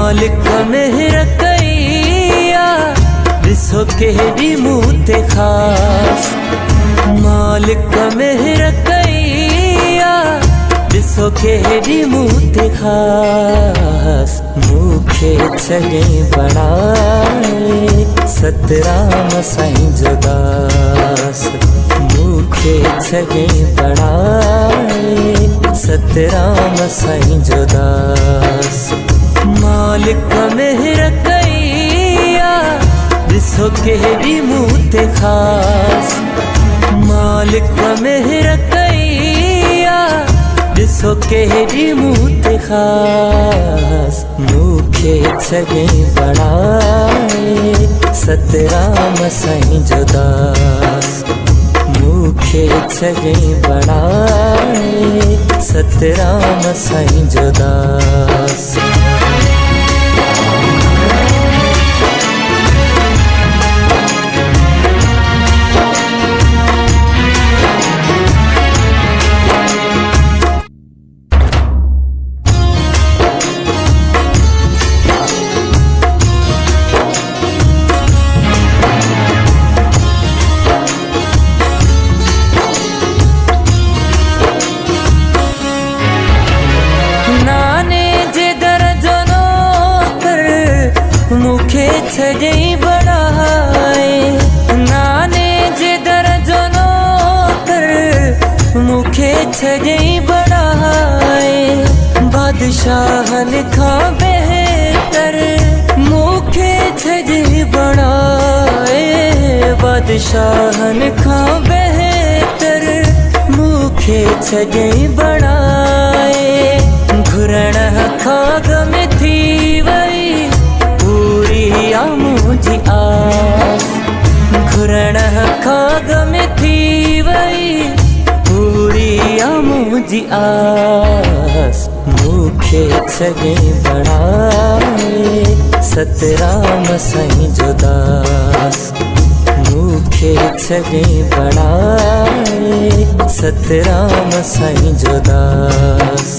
मालिक मेहर कैया दिसो केहड़ी मूते खास। मालिक मेहर कैया दिसो केहड़ी मूते खास। मुखे छगे बनाए सतराम साईं जुदास। मुखे छगे बनाए सतराम साईं जुदास। मालिक मेहर कैया दिसो केहड़ी मूते खास। मालिक मेहर कैया दिसो केहड़ी मूते खास। मुखे छगे बनाए सतराम साईं जुदास। मुखे छगे बनाए सतराम साईं जुदास। मुखे छगे बढ़ाए नाने जे दर्जनो कर। मुखे छगे बढ़ाए बादशाहन का बेहतर। मुखे छगे बढ़ाए बादशाहन का बेहतर। मुखे छगे बढ़ाए घुरण खाग में थी वही मुझी आस। घुरण खाग में थी वही पूरी मुझी आस। मुखे छगे बनाए सतराम साईं जुदास। मुखे छगे बनाए सतराम साईं जुदास।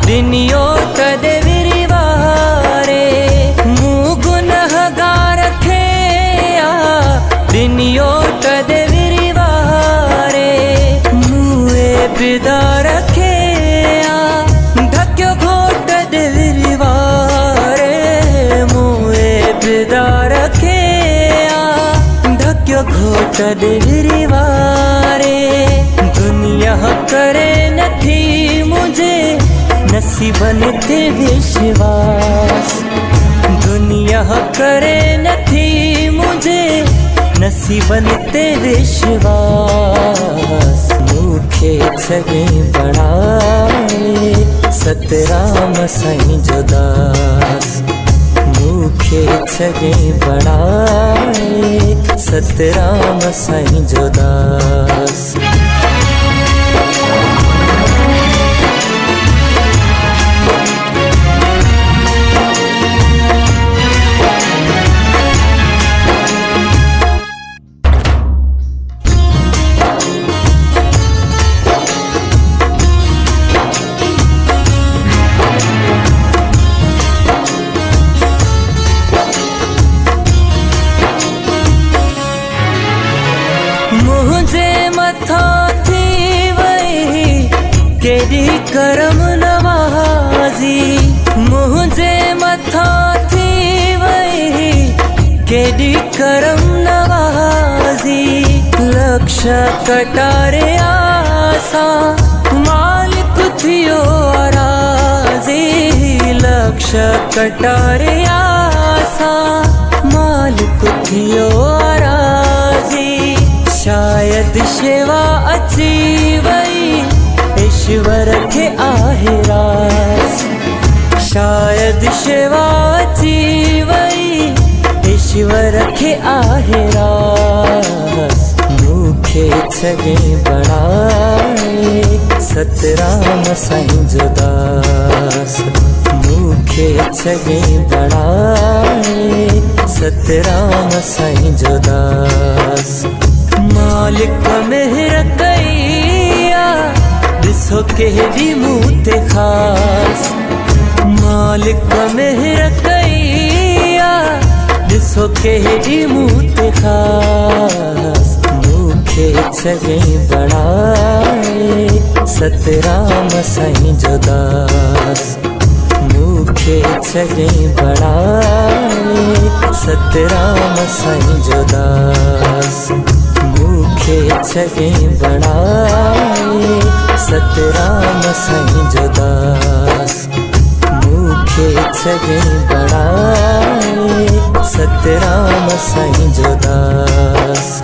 दिनियो कदे विरिवारे गुनहगार खेया। दिनियो कदे विरिवारे मुए बिदार खेया। ढक्यो घोट दे विरिवारे मुए बिदार खेया। ढक्यो घोट दे विरिवारे दुनिया करे नथी मुझे नसीबन ते विश्वास। दुनिया करे नथी मुझे नसीबन ते विश्वास। मुखे छगे बनाए सतराम साईं जुदास। मुखे छगे बनाए सतराम साईं जुदास। मुझे मथा थी वही केड़ी करम नवाजी। मुझे मथा थी वही केड़ी करम नवाजी। लक्ष कटारे आसा मालिक थियो राजी। लक्ष कटारे आसा मालिक थियो राजी। शायद शेवा अची वई ईश्वर खे आहे रास। शायद शिवाची वई ईश्वर खे आहे रास। मूंखे छॾे बणाए सतराम साईं जो दास। मूंखे छॾे बणाए सतराम साईं जो दास। मालिक मेहर कई आ ॾिसो केॾी मूं ते ख़ास। मालिक मेहर कई आ ॾिसो केॾी मूं ते ख़ास। मूंखे छॾे बणाए सतराम साईं जो दास। मूंखे छॾे बणाए सतराम साईं जो दास। मूंखे छॾे बणाए सतराम साईं जो दास। मूंखे छॾे बणाए सतराम साईं जो दास।